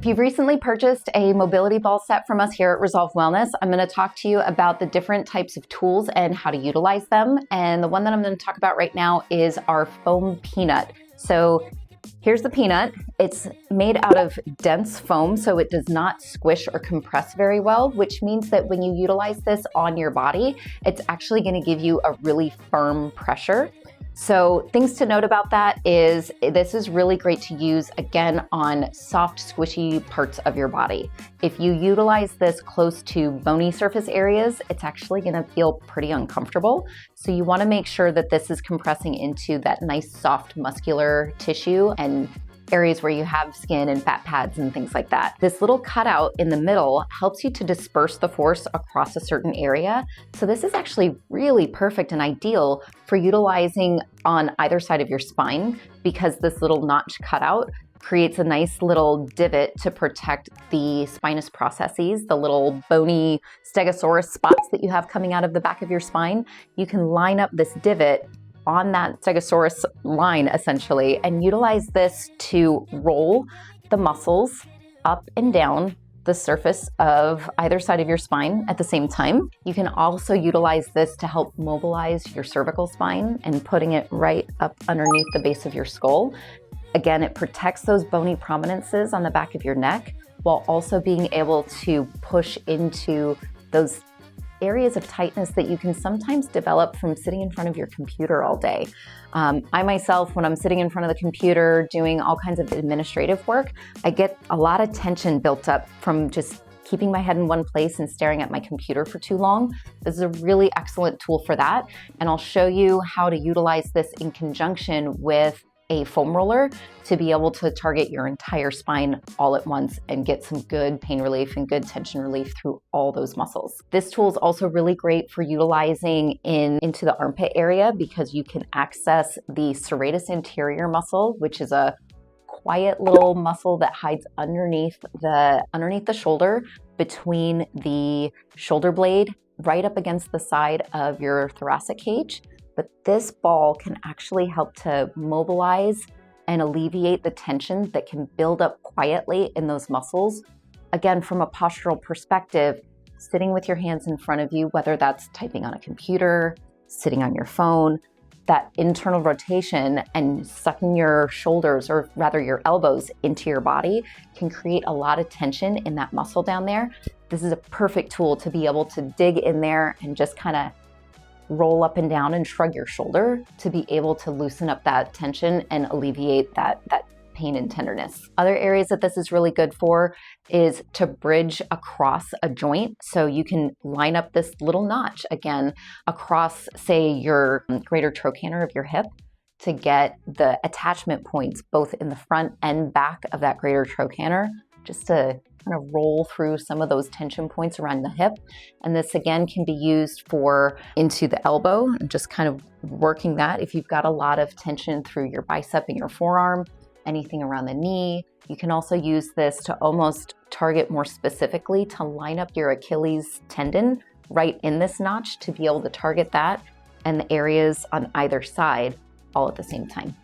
If you've recently purchased a mobility ball set from us here at Resolve Wellness, I'm going to talk to you about the different types of tools and how to utilize them. And the one that I'm going to talk about right now is our foam peanut. So here's the peanut. It's made out of dense foam, so it does not squish or compress very well, which means that when you utilize this on your body, it's actually going to give you a really firm pressure. So things to note about that is this is really great to use, again, on soft, squishy parts of your body. If you utilize this close to bony surface areas, it's actually going to feel pretty uncomfortable. So you want to make sure that this is compressing into that nice, soft, muscular tissue and areas where you have skin and fat pads and things like that. This little cutout in the middle helps you to disperse the force across a certain area. So this is actually really perfect and ideal for utilizing on either side of your spine, because this little notch cutout creates a nice little divot to protect the spinous processes, the little bony stegosaurus spots that you have coming out of the back of your spine. You can line up this divot on that stegosaurus line essentially and utilize this to roll the muscles up and down the surface of either side of your spine at the same time. You can also utilize this to help mobilize your cervical spine and putting it right up underneath the base of your skull. Again, it protects those bony prominences on the back of your neck while also being able to push into those areas of tightness that you can sometimes develop from sitting in front of your computer all day. I myself, when I'm sitting in front of the computer doing all kinds of administrative work, I get a lot of tension built up from just keeping my head in one place and staring at my computer for too long. This is a really excellent tool for that. And I'll show you how to utilize this in conjunction with a foam roller to be able to target your entire spine all at once and get some good pain relief and good tension relief through all those muscles. This tool is also really great for utilizing into the armpit area because you can access the serratus anterior muscle, which is a quiet little muscle that hides underneath the shoulder, between the shoulder blade, right up against the side of your thoracic cage. But this ball can actually help to mobilize and alleviate the tension that can build up quietly in those muscles. Again, from a postural perspective, sitting with your hands in front of you, whether that's typing on a computer, sitting on your phone, that internal rotation and sucking your shoulders, or rather your elbows, into your body can create a lot of tension in that muscle down there. This is a perfect tool to be able to dig in there and just kind of roll up and down and shrug your shoulder to be able to loosen up that tension and alleviate that pain and tenderness. Other areas that this is really good for is to bridge across a joint. So you can line up this little notch again across, say, your greater trochanter of your hip to get the attachment points both in the front and back of that greater trochanter, just to kind of roll through some of those tension points around the hip. And this again can be used for into the elbow and just kind of working that. If you've got a lot of tension through your bicep and your forearm, anything around the knee, you can also use this to almost target more specifically to line up your Achilles tendon right in this notch to be able to target that and the areas on either side all at the same time.